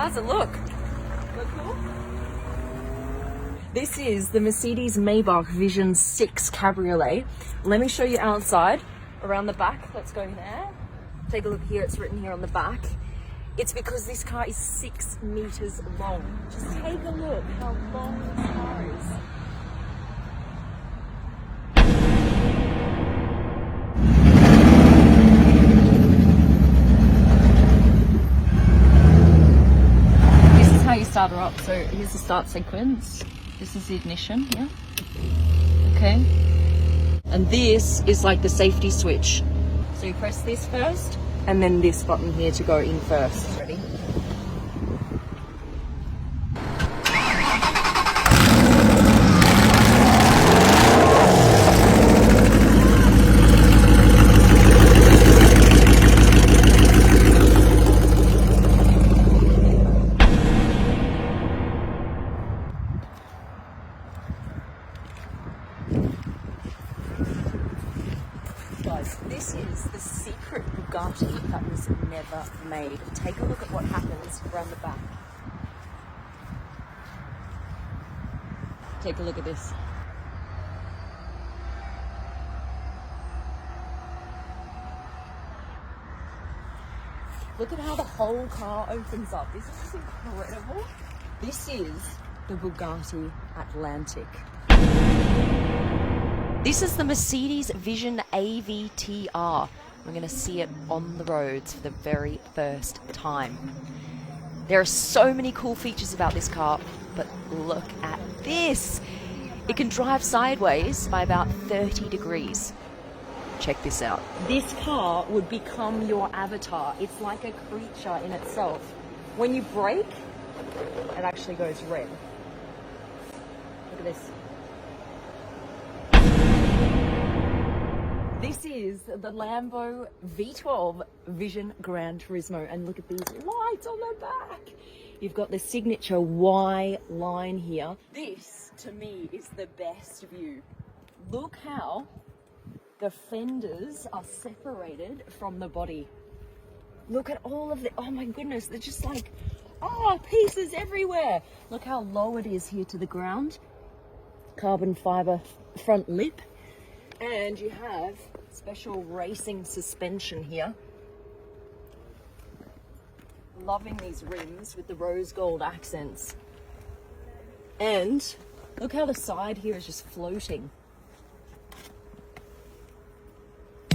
How's it look? Look cool? This is the Mercedes Maybach Vision 6 Cabriolet. Let me show you outside, around the back. Let's go there. Take a look here, it's written here on the back. It's because this car is 6 meters long. Just take a look how long this car is. This is how you start her up. So here's the start sequence. This is the ignition, yeah? Okay. And this is like the safety switch. So you press this first, and then this button here to go in first. Ready? Guys, this is the secret Bugatti that was never made. Take a look at what happens around the back. Take a look at this. Look at how the whole car opens up. This is just incredible. This is the Bugatti Atlantic. This is the Mercedes Vision AVTR. We're going to see it on the roads for the very first time. There are so many cool features about this car, but look at this. It can drive sideways by about 30 degrees. Check this out. This car would become your avatar. It's like a creature in itself. When you brake, it actually goes red. Look at this. This is the Lambo V12 Vision Gran Turismo, and look at these lights on the back. You've got the signature Y line here. This, to me, is the best view. Look how the fenders are separated from the body. Look at all of the, oh my goodness, they're just like, oh, pieces everywhere. Look how low it is here to the ground. Carbon fiber front lip. And you have special racing suspension here. Loving these rims with the rose gold accents. And look how the side here is just floating.